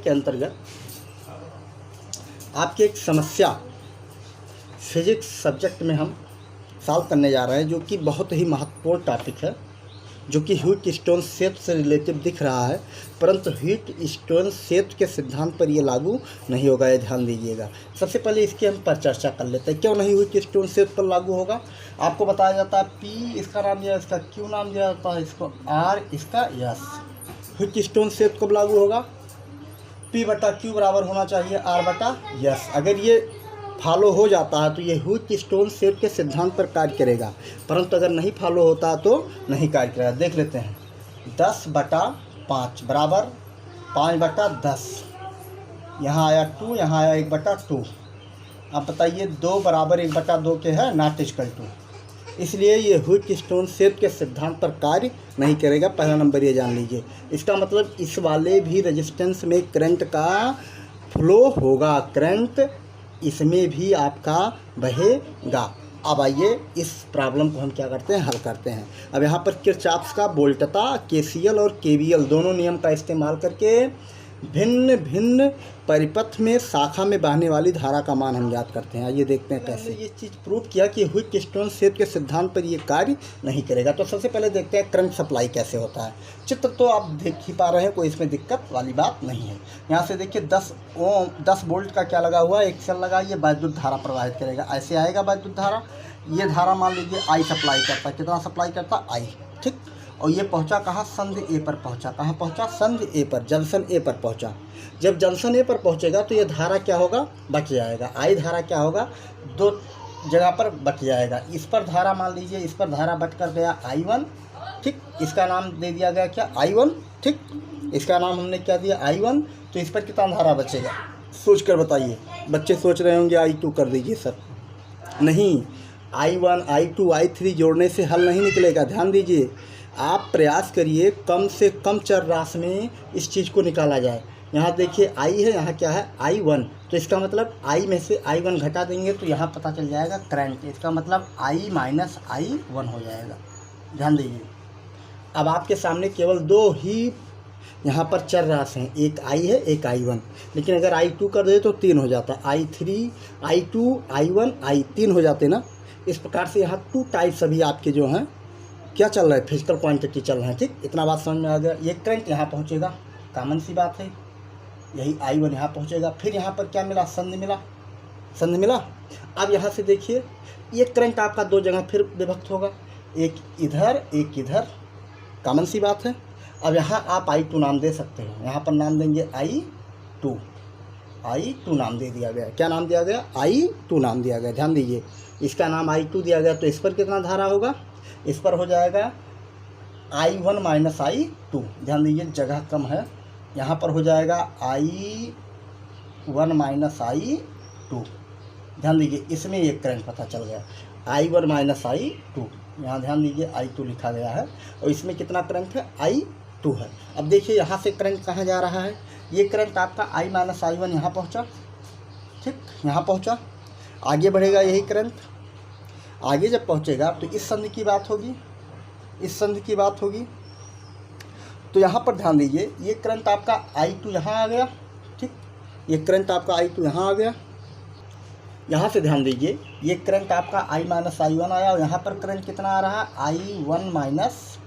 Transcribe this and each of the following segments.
के अंतर्गत आपकी एक समस्या फिजिक्स सब्जेक्ट में हम सॉल्व करने जा रहे हैं, जो कि बहुत ही महत्वपूर्ण टॉपिक है, जो कि ह्यूट स्टोन सेट से रिलेटेड दिख रहा है, परंतु ह्यूट स्टोन सेट के सिद्धांत पर ये लागू नहीं होगा, ये ध्यान दीजिएगा। सबसे पहले इसकी हम पर चर्चा कर लेते हैं, क्यों नहीं ह्यूट स्टोन सेट पर लागू होगा। आपको बताया जाता है P इसका नाम दिया, इसका Q नाम दिया जाता है, इसको R इसका S। ह्यूट स्टोन सेट कब लागू होगा? P/Q बराबर होना चाहिए R/S। अगर ये फॉलो हो जाता है तो ये ह्यूट स्टोन सेट के सिद्धांत पर कार्य करेगा, परंतु अगर नहीं फॉलो होता तो नहीं कार्य करेगा। देख लेते हैं, 10/5 बराबर 5/10। यहाँ आया 2, यहाँ आया 1/2। अब बताइए 2 बराबर 1/2 के है, नॉट इक्वल टू, इसलिए ये ह्यूट स्टोन सेट के सिद्धांत पर कार्य नहीं करेगा। पहला नंबर ये जान लीजिए। इसका मतलब इस वाले भी रेजिस्टेंस में करंट का फ्लो होगा, करंट इसमें भी आपका बहेगा। अब आइए इस प्रॉब्लम को हम क्या करते हैं, हल करते हैं। अब यहाँ पर किरचॉफ का वोल्टता, KCL और KVL दोनों नियम का इस्तेमाल करके भिन्न भिन्न परिपथ में शाखा में बहने वाली धारा का मान हम ज्ञात करते हैं। आइए देखते हैं कैसे ये चीज़ प्रूव किया कि ह्यूट स्टोन सेट के सिद्धांत पर ये कार्य नहीं करेगा। तो सबसे पहले देखते हैं करंट सप्लाई कैसे होता है। चित्र तो आप देख ही पा रहे हैं, कोई इसमें दिक्कत वाली बात नहीं है। यहाँ से देखिए 10 वोल्ट का क्या लगा हुआ है, एक सेल लगा, ये वैद्युत धारा प्रवाहित करेगा। ऐसे आएगा वैद्युत धारा, ये धारा मान लीजिए I सप्लाई करता है। कितना सप्लाई करता? I, ठीक। और ये पहुंचा कहाँ? संधि ए पर पहुंचा। कहाँ पहुंचा? संधि ए पर, जंक्शन ए पर पहुंचा। जब जंक्शन ए पर पहुंचेगा तो ये धारा क्या होगा? बच जाएगा। आई धारा क्या होगा? 2 जगह पर बच जाएगा। इस पर धारा मान लीजिए, इस पर धारा बच कर गया I1, ठीक। इसका नाम दे दिया गया क्या? I1, ठीक। इसका नाम हमने क्या दिया? I1। तो इस पर कितना धारा बचेगा? सोच कर बताइए। बच्चे सोच रहे होंगे I2 कर दीजिए सर। नहीं, I1 I2 I3 जोड़ने से हल नहीं निकलेगा। ध्यान दीजिए, आप प्रयास करिए कम से कम चर राशि में इस चीज़ को निकाला जाए। यहाँ देखिए I है, यहाँ क्या है? I1। तो इसका मतलब I में से I1 घटा देंगे तो यहाँ पता चल जाएगा करंट। इसका मतलब I माइनस I1 हो जाएगा। ध्यान दीजिए, अब आपके सामने केवल 2 ही यहाँ पर चर राशि हैं, एक I है, एक I1। लेकिन अगर I2 कर दे तो 3 हो जाता है। I3 I2 I1 I 3 हो जाते ना। इस प्रकार से यहाँ 2 टाइप सभी आपके जो हैं क्या चल रहा है, फिजिकल क्वांटिटी चल रहे हैं, ठीक। इतना बात समझ में आ गया। ये करंट यहाँ पहुँचेगा, कॉमन सी बात है, यही I1 यहाँ पहुँचेगा। फिर यहाँ पर क्या मिला? संधि मिला, संधि मिला। अब यहाँ से देखिए, ये करंट आपका 2 जगह फिर विभक्त होगा, एक इधर एक इधर, कॉमन सी बात है। अब यहाँ आप I2 नाम दे सकते हो, यहाँ पर नाम देंगे I2 नाम दे दिया गया। क्या नाम दिया गया? I2 नाम दिया गया। ध्यान दीजिए, इसका नाम I2 दिया गया, तो इस पर कितना धारा होगा? इस पर हो जाएगा I1 माइनस I2। ध्यान दीजिए, जगह कम है, यहाँ पर हो जाएगा I1 माइनस I2। ध्यान दीजिए, इसमें एक करंट पता चल गया, I1 माइनस I2। यहाँ ध्यान दीजिए I2 लिखा गया है, और इसमें कितना करंट है? I2 है। अब देखिए यहाँ से करंट कहाँ जा रहा है? ये करंट आपका I माइनस I1 यहाँ पहुँचा, ठीक, यहाँ पहुँचा। आगे बढ़ेगा यही करंट, आगे जब पहुँचेगा तो इस संधि की बात होगी, इस संधि की बात होगी। तो यहाँ पर ध्यान दीजिए, ये करंट आपका I2 यहाँ आ गया, ठीक। ये करंट आपका I2 यहाँ आ गया। यहाँ से ध्यान दीजिए, ये करंट आपका I माइनस I1 आया, और यहाँ पर करंट कितना आ रहा है? I1 माइनस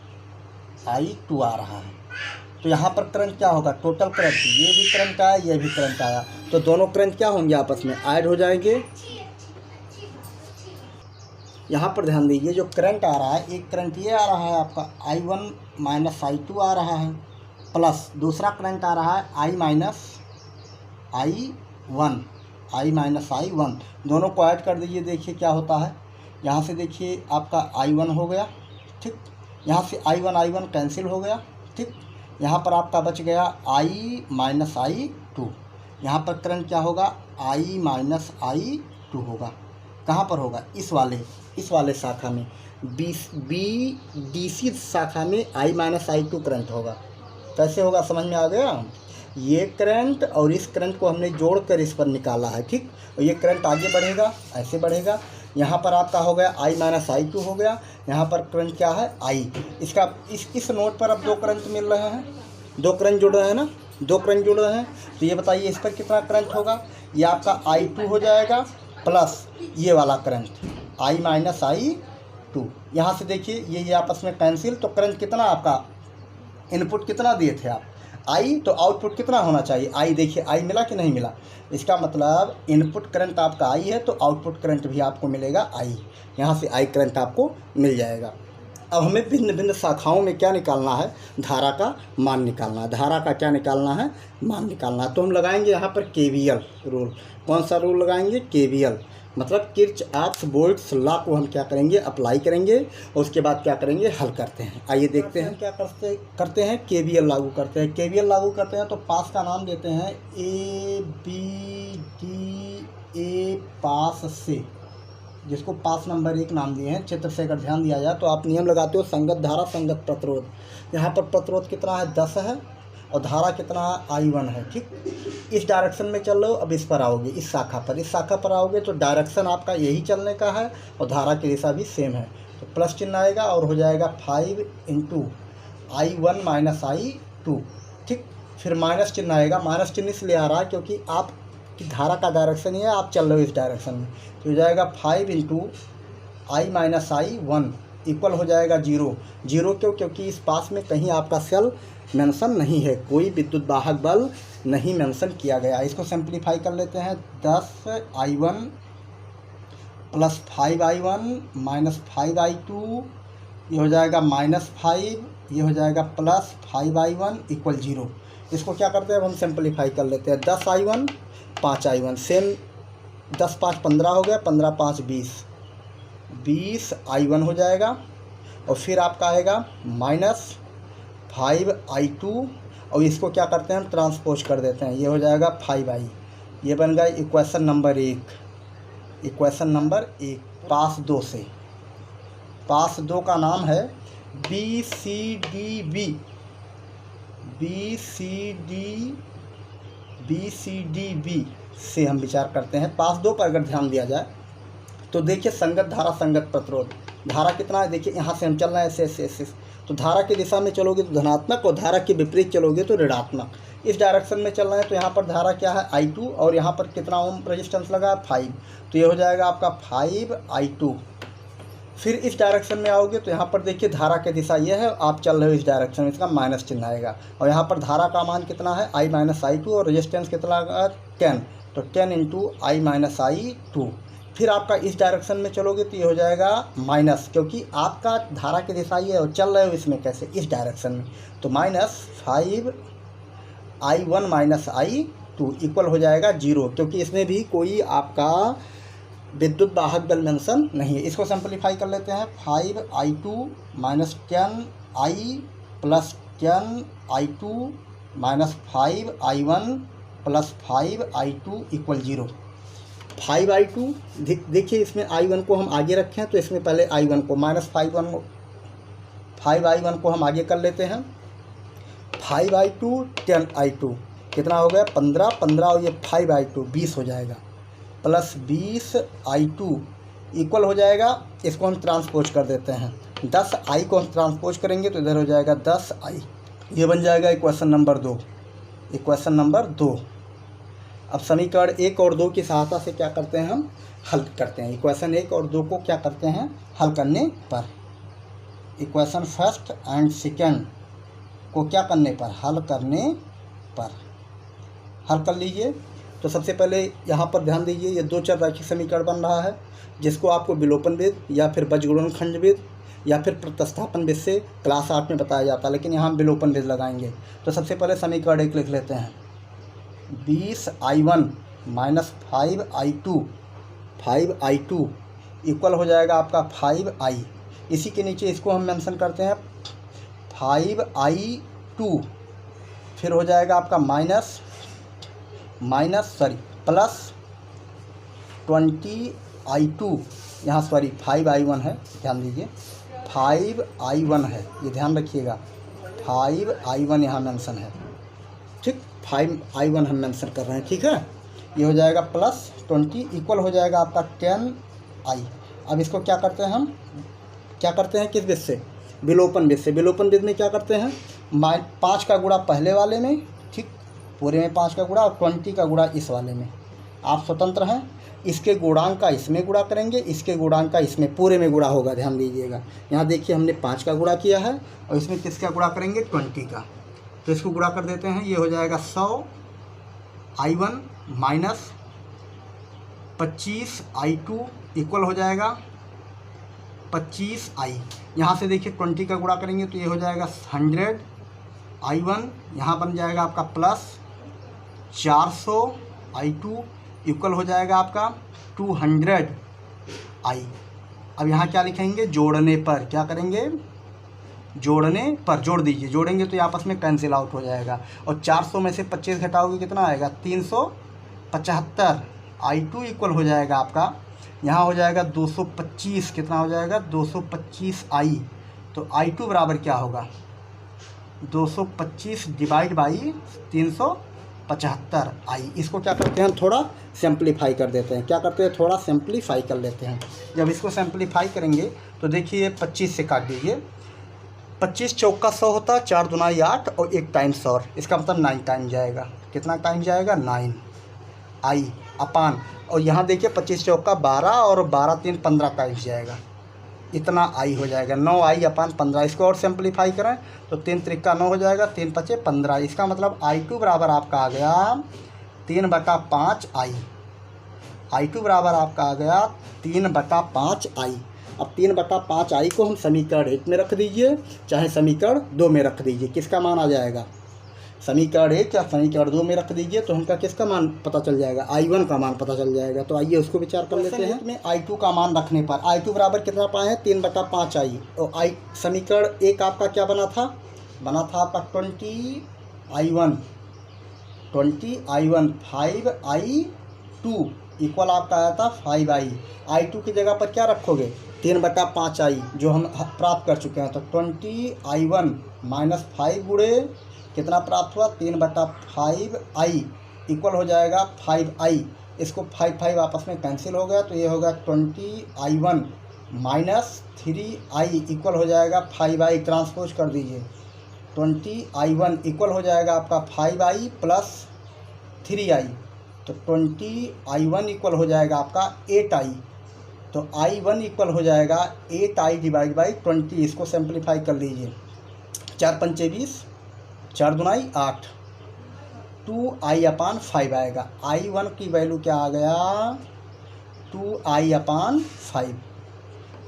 I2 आ रहा है। तो यहाँ पर करंट क्या होगा? टोटल करंट, ये भी करंट आया, ये भी करंट आया, तो दोनों करंट क्या होंगे? आपस में ऐड हो जाएंगे। यहाँ पर ध्यान दीजिए, जो करंट आ रहा है, एक करंट ये आ रहा है आपका I1 माइनस I2 आ रहा है, प्लस दूसरा करंट आ रहा है I माइनस I1, दोनों को ऐड कर दीजिए। देखिए क्या होता है, यहाँ से देखिए आपका I1 हो गया, ठीक। यहाँ से I1 कैंसिल हो गया, ठीक। यहाँ पर आपका बच गया I माइनस I2। यहाँ पर करंट क्या होगा? I माइनस I2 होगा। कहाँ पर होगा? इस वाले शाखा में, BDC शाखा में I माइनस I2 करंट होगा। कैसे होगा? समझ में आ गया? ये करंट और इस करंट को हमने जोड़कर इस पर निकाला है, ठीक। और ये करंट आगे बढ़ेगा, ऐसे बढ़ेगा। यहाँ पर आपका हो गया I माइनस I2 हो गया, यहाँ पर करंट क्या है? I। इसका इस नोड पर अब 2 करंट मिल रहे हैं, 2 करंट जुड़ रहे हैं ना। दो करंट जुड़ रहे हैं। तो ये बताइए इस पर कितना करंट होगा। ये आपका I2 हो जाएगा प्लस ये वाला करंट I माइनस I2। यहाँ से देखिए ये आपस में कैंसिल, तो करंट कितना आपका, इनपुट कितना दिए थे आप I, तो आउटपुट कितना होना चाहिए I। देखिए I मिला कि नहीं मिला। इसका मतलब इनपुट करंट आपका I है तो आउटपुट करंट भी आपको मिलेगा I। यहाँ से I करंट आपको मिल जाएगा। अब हमें भिन्न भिन्न शाखाओं में क्या निकालना है, धारा का मान निकालना है। धारा का क्या निकालना है, मान निकालना है। तो हम लगाएंगे यहाँ पर KVL रूल। कौन सा रूल लगाएंगे, KVL, मतलब किर्चऑफ्स वोल्ट्स लॉ को हम क्या करेंगे, अप्लाई करेंगे और उसके बाद क्या करेंगे, हल करते हैं। आइए देखते हैं क्या करते हैं, KVL लागू करते हैं। KVL लागू करते हैं तो पास का नाम देते हैं ABDA पास से, जिसको पास नंबर 1 नाम दिए हैं। चित्र से अगर ध्यान दिया जाए तो आप नियम लगाते हो संगत धारा संगत प्रतिरोध। यहाँ पर प्रतिरोध कितना है, 10 है और धारा कितना है, I1 है। ठीक, इस डायरेक्शन में चल रहे हो। अब इस पर आओगे, इस शाखा पर आओगे तो डायरेक्शन आपका यही चलने का है और धारा की दिशा भी सेम है। तो प्लस चिन्ह आएगा और हो जाएगा 5 × I1 माइनस I2। ठीक, फिर माइनस चिन्ह आएगा। माइनस चिन्ह इसलिए आ रहा है क्योंकि आप कि धारा का डायरेक्शन ही है, आप चल रहे हो इस डायरेक्शन में। तो हो जाएगा 5 × I माइनस I1 इक्वल हो जाएगा 0। 0 क्यों, क्योंकि इस पास में कहीं आपका सेल मेंशन नहीं है, कोई विद्युत वाहक बल नहीं मेंशन किया गया। इसको सिंप्लीफाई कर लेते हैं। 10I1 plus 5I1 minus 5I2, ये हो जाएगा -5, ये हो जाएगा प्लस 5I1 इक्वल 0। इसको क्या करते हैं, अब हम सिंप्लीफाई कर लेते हैं। 10I1 5I1 सेम, 10 5 15 हो गया, 15 5 20, 20I1 हो जाएगा और फिर आपका आएगा -5I2 और इसको क्या करते हैं, हम ट्रांसपोज कर देते हैं। ये हो जाएगा 5I, ये बन गया इक्वेशन नंबर 1। इक्वेशन नंबर 1 पास 2 से, पास 2 का नाम है BCDB से हम विचार करते हैं। पास 2 पर अगर ध्यान दिया जाए तो देखिए संगत धारा संगत प्रतिरोध। धारा कितना है, देखिए यहाँ से हम चल रहे हैं ऐसे। तो धारा की दिशा में चलोगे तो धनात्मक और धारा के विपरीत चलोगे तो ऋणात्मक। इस डायरेक्शन में चल रहे हैं तो यहाँ पर धारा क्या है, I2 और यहाँ पर कितना ओम रेजिस्टेंस लगा है, 5। तो ये हो जाएगा आपका 5I2। फिर इस डायरेक्शन में आओगे तो यहाँ पर देखिए धारा की दिशा ये है, आप चल रहे हो इस डायरेक्शन में, इसका माइनस चिन्ह आएगा। और यहाँ पर धारा का मान कितना है, I माइनस I2 और रेजिस्टेंस कितना है, 10। तो 10 × I माइनस I2। फिर आपका इस डायरेक्शन में चलोगे तो ये हो जाएगा माइनस, क्योंकि आपका धारा की दिशा ये है और चल रहे हो इसमें कैसे, इस डायरेक्शन में। तो -5I1 माइनस I2 इक्वल हो जाएगा 0, क्योंकि इसमें भी कोई आपका विद्युत वाहक बल मेंशन नहीं है। इसको सिंप्लीफाई कर लेते हैं। 5I2 minus 10I plus 10I2 minus 5I1 plus 5I2 equal 0। 5I2 देखिए, इसमें I1 को हम आगे रखें तो इसमें पहले I1 को माइनस 5I1 को हम आगे कर लेते हैं। 5I2 10I2 कितना हो गया, 15 और ये 5I2 20 हो जाएगा, प्लस 20I2 इक्वल हो जाएगा। इसको हम ट्रांसपोज कर देते हैं। 10I को हम ट्रांसपोज करेंगे तो इधर हो जाएगा 10I। ये बन जाएगा इक्वेशन नंबर 2। Equation number 2। अब समीकरण 1 और 2 की सहायता से क्या करते हैं, हम हल करते हैं। इक्वेशन 1 और 2 को क्या करते हैं, हल करने पर, इक्वेशन फर्स्ट एंड सेकेंड को क्या करने पर, हल करने पर हल कर लीजिए। तो सबसे पहले यहाँ पर ध्यान दीजिए, ये 2 चर रैखिक समीकरण बन रहा है, जिसको आपको विलोपन विध या फिर बीजगुणनखंड विध या फिर प्रतिस्थापन विध से क्लास 8 में बताया जाता है, लेकिन यहाँ हम विलोपन विध लगाएंगे। तो सबसे पहले समीकरण 1 लिख लेते हैं। 20I1 माइनस 5I2 इक्वल हो जाएगा आपका 5I। इसी के नीचे इसको हम मेंशन करते हैं 5I2, फिर हो जाएगा आपका प्लस 20I2, यहाँ 5I1 है, ध्यान दीजिए 5I1 है, ये ध्यान रखिएगा 5I1 यहाँ मेंशन है। ठीक, 5I1 हम मेंशन कर रहे हैं, ठीक है। ये हो जाएगा प्लस 20 इक्वल हो जाएगा आपका 10I। अब इसको क्या करते हैं, हम क्या करते हैं, किस विध से, विलोपन विध से। विलोपन विध में क्या करते हैं, 5 का गुणा पहले वाले में, ठीक, पूरे में 5 का गुणा और 20 का गुणा इस वाले में। आप स्वतंत्र हैं, इसके गुणांक का इसमें गुणा करेंगे, इसके गुणांक का इसमें, पूरे में गुणा होगा, ध्यान दीजिएगा। यहाँ देखिए हमने 5 का गुणा किया है और इसमें किसका गुणा करेंगे, 20 का। तो इसको गुणा कर देते हैं, ये हो जाएगा 100 I1 माइनस 25 I2 इक्वल हो जाएगा 25 I। यहाँ से देखिए 20 का गुणा करेंगे तो ये हो जाएगा 100 I1, यहाँ बन जाएगा आपका प्लस 400 I2 इक्वल हो जाएगा आपका 200 I। अब यहाँ क्या लिखेंगे, जोड़ने पर क्या करेंगे, जोड़ने पर जोड़ दीजिए, जोड़ेंगे तो ये आपस में कैंसिल आउट हो जाएगा। और 400 में से 25 घटाओगे कितना आएगा, 375 I2 इक्वल हो जाएगा आपका, यहाँ हो जाएगा 225, कितना हो जाएगा 225 I। तो I2 बराबर क्या होगा, 225 डिवाइड बाई 375 I। इसको क्या करते हैं, थोड़ा सिंप्लीफाई कर देते हैं। क्या करते हैं, थोड़ा सिंप्लीफाई कर लेते हैं। जब इसको सिंप्लीफाई करेंगे तो देखिए 25 से काट दीजिए, 25 चौका 100 होता, 4 दूना 8 और 1 टाइम्स 100, इसका मतलब 9 टाइम जाएगा। कितना टाइम जाएगा, 9 I अपान, और यहाँ देखिए 25 चौका 12 और 12 3 15 टाइम्स जाएगा, इतना I हो जाएगा, 9 I अपान 15। इसको और सिंप्लीफाई करें तो 3 त्रिका 9 हो जाएगा, 3 पचे 15। इसका मतलब I2 बराबर आपका आ गया 3/5 I। I2 बराबर आपका आ गया 3/5 I। अब 3/5 I को हम समीकरण 1 में रख दीजिए, चाहे समीकरण 2 में रख दीजिए, किसका मान आ जाएगा, समीकरण 1 या समीकरण 2 में रख दीजिए तो हमका किसका मान पता चल जाएगा, I1 का मान पता चल जाएगा। तो आइए उसको विचार कर लेते हैं। में I2 का मान रखने पर I2 बराबर कितना पाए हैं, 3/5 I। और समीकरण 1 आपका क्या बना था, आपका 20 I1 5 I2 इक्वल आपका आया था 5 I। I2 की जगह पर क्या रखोगे, 3/5 I जो हम प्राप्त कर चुके हैं। तो 20 I1 माइनस 5 गुणे कितना प्राप्त हुआ, 3/5 I इक्वल हो जाएगा 5 I। इसको 5 आपस में कैंसिल हो गया तो ये होगा 20 I1 माइनस 3 I इक्वल हो जाएगा 5 I। ट्रांसपोज कर दीजिए, 20 I1 इक्वल हो जाएगा आपका 5 I प्लस 3 I। तो 20 I1 इक्वल हो जाएगा आपका 8 I। तो I1 इक्वल हो जाएगा 8 I डिवाइड बाई 20। इसको सिंप्लीफाई कर लीजिए, 4 पंचे 20, 4 दूनाई 8, 2 I अपान 5 आएगा। I1 की वैल्यू क्या आ गया, 2 I अपान 5,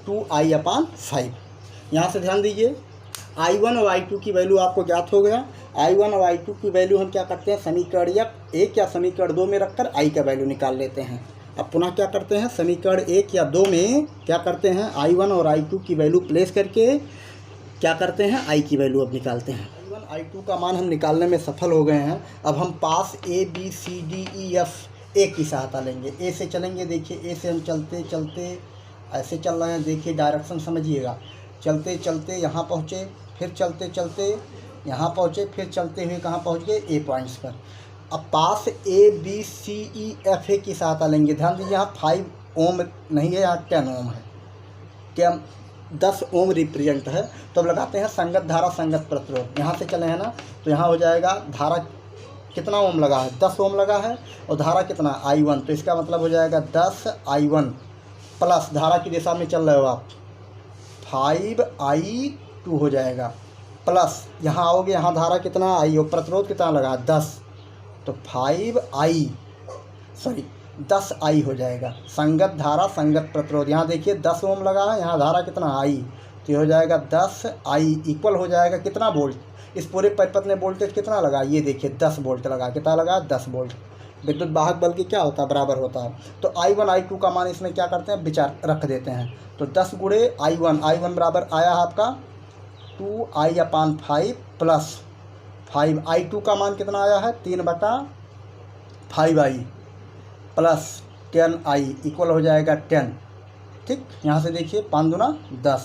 2 I अपान 5। यहाँ से ध्यान दीजिए, I1 और I2 की वैल्यू आपको ज्ञात हो गया। I1 और I2 की वैल्यू हम क्या करते हैं, समीकरण 1 या समीकरण 2 में रखकर I का वैल्यू निकाल लेते हैं। अब पुनः क्या करते हैं, समीकरण 1 या 2 में क्या करते हैं, I1 और I2 की वैल्यू प्लेस करके क्या करते हैं, I की वैल्यू अब निकालते हैं। I1 I2 का मान हम निकालने में सफल हो गए हैं। अब हम पास A B C D E F एक की सहायता लेंगे। A से चलेंगे, देखिए A से हम चलते चलते ऐसे चल रहे हैं, देखिए डायरेक्शन समझिएगा, चलते चलते यहाँ पहुँचे, फिर चलते चलते यहाँ पहुँचे, फिर चलते हुए कहाँ पहुँच गए, A पॉइंट्स पर। अब पास A B C E F A की सहायता लेंगे। ध्यान दीजिए, यहाँ 5 ओम नहीं है, यहाँ 10 ओम है, क्या 10 ओम रिप्रेजेंट है। तो अब लगाते हैं संगत धारा संगत प्रतिरोध। यहाँ से चले हैं ना, तो यहाँ हो जाएगा धारा कितना ओम लगा है, 10 ओम लगा है, और धारा कितना I1। तो इसका मतलब हो जाएगा 10 I1 प्लस धारा की दिशा में चल रहे हो आप, 5 I2 हो जाएगा, प्लस यहाँ आओगे, यहाँ धारा कितना I और प्रतिरोध कितना लगा 10, तो 10 I हो जाएगा। संगत धारा संगत प्रतिरोध, यहाँ देखिए 10 ओम लगा है, यहाँ धारा कितना I, तो ये हो जाएगा 10 I इक्वल हो जाएगा कितना वोल्ट, इस पूरे परिपथ में वोल्टेज कितना लगा, ये देखिए 10 वोल्ट लगा, कितना लगा 10 वोल्ट। विद्युत वाहक बल की क्या होता है, बराबर होता है। तो I1 I2 का मान इसमें क्या करते हैं, विचार रख देते हैं। तो 10 गुणे I1 बराबर आया आपका 2 I अपान 5 प्लस 5 I2 का मान कितना आया है, 3/5 I प्लस 10 I इक्वल हो जाएगा 10। ठीक, यहाँ से देखिए 5 दूना 10,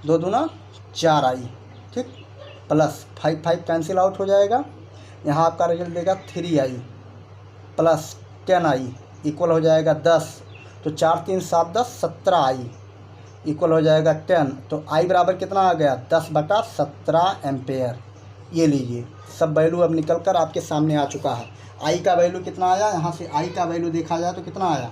2 दूना 4 I, ठीक, प्लस 5 कैंसिल आउट हो जाएगा। यहाँ आपका रिजल्ट देगा 3 I प्लस 10 I इक्वल हो जाएगा 10। तो 4 3 7 10, 17 I इक्वल हो जाएगा 10। तो I बराबर कितना आ गया, 10/17 एम्पेयर। ये लीजिए सब वैल्यू अब निकल कर आपके सामने आ चुका है। आई का वैल्यू कितना आया, यहाँ से आई का वैल्यू देखा जाए तो कितना आया,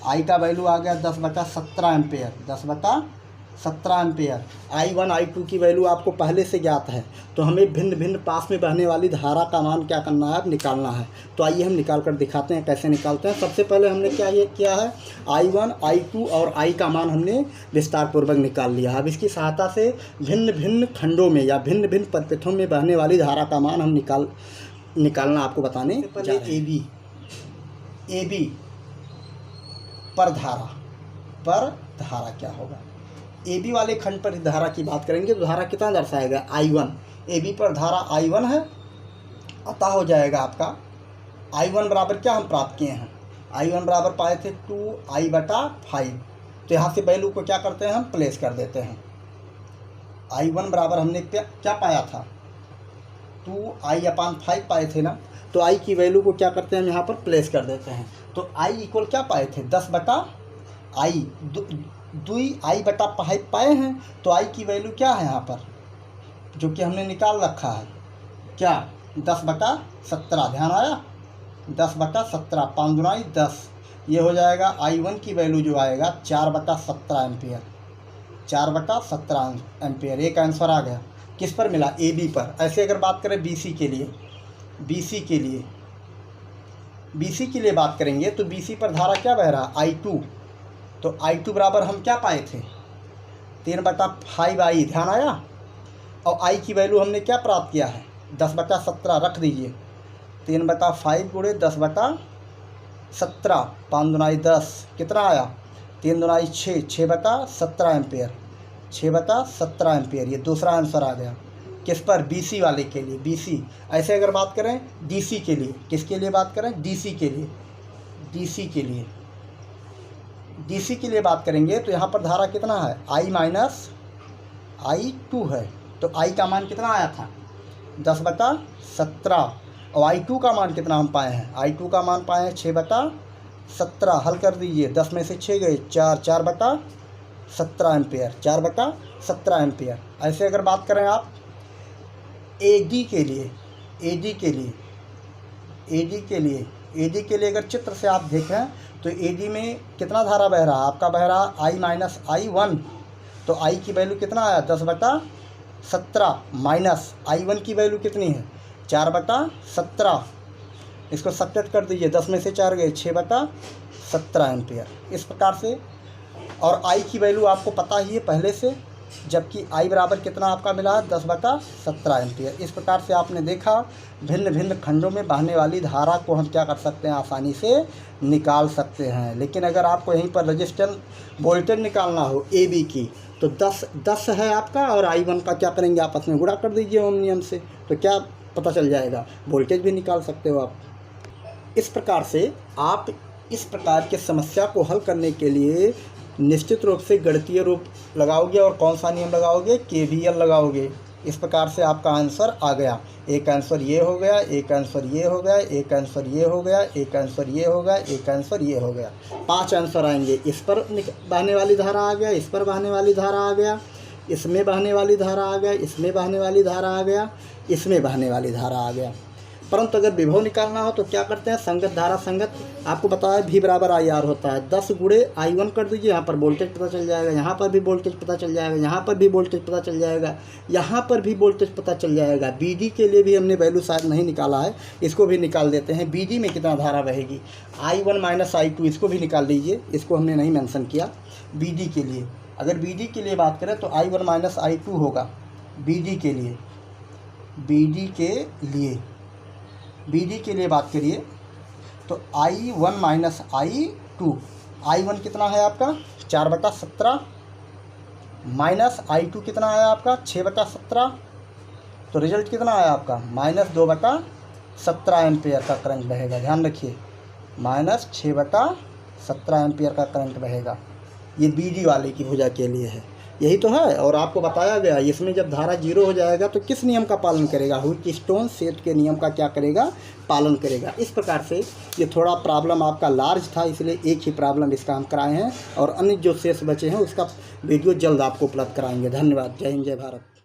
आई का वैल्यू आ गया 10/17 एम्पेयर, 10/17 एम्पेयर। I1 I2 की वैल्यू आपको पहले से ज्ञात है, तो हमें भिन्न भिन्न पास में बहने वाली धारा का मान क्या करना है, निकालना है। तो आइए हम निकाल कर दिखाते हैं कैसे निकालते हैं। सबसे पहले हमने क्या ये किया है, I1 I2 और I का मान हमने विस्तार पूर्वक निकाल लिया। अब इसकी सहायता से भिन्न भिन्न खंडों में या भिन्न भिन्न परिपथों में बहने वाली धारा का मान हम निकालना आपको बताने पहले ए बी पर धारा क्या होगा। ए बी वाले खंड पर धारा की बात करेंगे तो धारा कितना दर्शाएगा, I1। ए बी पर धारा I1 है, अतः हो जाएगा आपका I1 बराबर क्या हम प्राप्त किए हैं, I1 बराबर पाए थे 2I/5। तो यहाँ से वैल्यू को क्या करते हैं, हम प्लेस कर देते हैं। I1 बराबर हमने क्या पाया था, 2I/5 पाए थे ना, तो I की वैल्यू को क्या करते हैं हम यहाँ पर प्लेस कर देते हैं। तो I इक्वल क्या पाए थे, 10/I, 2I/5 पाए हैं। तो I की वैल्यू क्या है यहाँ पर, जो कि हमने निकाल रखा है, क्या 10/17, ध्यान आया, 10/17, 5 दूनी 10, ये हो जाएगा I1 की वैल्यू जो आएगा 4/17 एम्पियर, 4/17 एम्पियर। एक आंसर आ गया, किस पर मिला, ए बी पर। ऐसे अगर बात करें BC के लिए, BC के लिए बात करेंगे तो BC पर धारा क्या बह रहा, I2। तो I2 बराबर हम क्या पाए थे, 3/5I, ध्यान आया। और I की वैल्यू हमने क्या प्राप्त किया है, 10/17 रख दीजिए, 3/5 गुणे 10/17, 5 दूनी 10, कितना आया, 3 दूनी 6, 6/17 एम्पेयर, 6/17 एम्पेयर। ये दूसरा आंसर आ गया, किस पर, BC वाले के लिए, BC। ऐसे अगर बात करें DC के लिए, किसके लिए बात करें, DC के लिए, DC के लिए बात करेंगे तो यहाँ पर धारा कितना है, I-I2 है। तो I का मान कितना आया था, 10/17, और I2 का मान कितना हम पाए हैं, I2 का मान पाए हैं 6/17। हल कर दीजिए, 10 में से 6 गए 4, 4/17 एम्पेयर, 4/17 एम्पेयर। ऐसे अगर बात करें आप AD के लिए अगर चित्र से आप देखें तो AD में कितना धारा बह रहा है, आपका बह रहा I-I1। तो I की वैल्यू कितना आया, 10/17 माइनस I1 की वैल्यू कितनी है, 4/17। इसको सब्ट्रैक्ट कर दीजिए, 10 में से 4 गए 6/17 एम्पियर, इस प्रकार से। और I की वैल्यू आपको पता ही है पहले से, जबकि I बराबर कितना आपका मिला है, 10/17 एम्पियर। इस प्रकार से आपने देखा भिन्न भिन्न खंडों में बहने वाली धारा को हम क्या कर सकते हैं, आसानी से निकाल सकते हैं। लेकिन अगर आपको यहीं पर रजिस्टेंस वोल्टेज निकालना हो AB की, तो 10 है आपका, और I1 का क्या करेंगे, आपस में गुणा कर दीजिए ओम नियम से, तो क्या पता चल जाएगा, वोल्टेज भी निकाल सकते हो आप। इस प्रकार से आप इस प्रकार के समस्या को हल करने के लिए निश्चित रूप से गणितीय रूप लगाओगे, और कौन सा नियम लगाओगे, KVL लगाओगे। इस प्रकार से आपका आंसर आ गया। एक आंसर ये हो गया, एक आंसर ये हो गया, एक आंसर ये हो गया, एक आंसर ये हो गया, एक आंसर ये हो गया। 5 आंसर आएंगे। इस पर बहने वाली धारा आ गया, इस पर बहने वाली धारा आ गया, इसमें बहने वाली धारा आ गया, इसमें बहने वाली धारा आ गया, इसमें बहने वाली धारा आ गया। परंतु अगर विभव निकालना हो तो क्या करते हैं, संगत धारा संगत, आपको बताया V बराबर IR होता है। 10 गुणे I1 कर दीजिए, यहाँ पर वोल्टेज पता चल जाएगा, यहाँ पर भी वोल्टेज पता चल जाएगा, यहाँ पर भी वोल्टेज पता चल जाएगा, यहाँ पर भी वोल्टेज पता चल जाएगा। BD के लिए भी हमने वैल्यू शायद नहीं निकाला है, इसको भी निकाल देते हैं। BD में कितना धारा बहेगी, I1 माइनस I2, इसको भी निकाल लीजिए, इसको हमने नहीं मेंशन किया। BD के लिए, अगर BD के लिए बात करें तो I1 माइनस I2 होगा BD के लिए। BD के लिए बात करिए तो I1 माइनस I2, I1 कितना है आपका 4/17 माइनस I2 कितना आया आपका 6/17, तो रिजल्ट कितना आया आपका -2/17 एम्पियर का करंट बहेगा। ध्यान रखिए, -6/17 एम्पियर का करंट बहेगा। ये BD वाले की भुजा के लिए है, यही तो है। और आपको बताया गया इसमें जब धारा 0 हो जाएगा तो किस नियम का पालन करेगा, व्हीटस्टोन सेट के नियम का क्या करेगा, पालन करेगा। इस प्रकार से ये थोड़ा प्रॉब्लम आपका लार्ज था, इसलिए एक ही प्रॉब्लम इसका हम कराए हैं, और अन्य जो शेष बचे हैं उसका वीडियो जल्द आपको उपलब्ध कराएंगे। धन्यवाद। जय हिंद, जय भारत।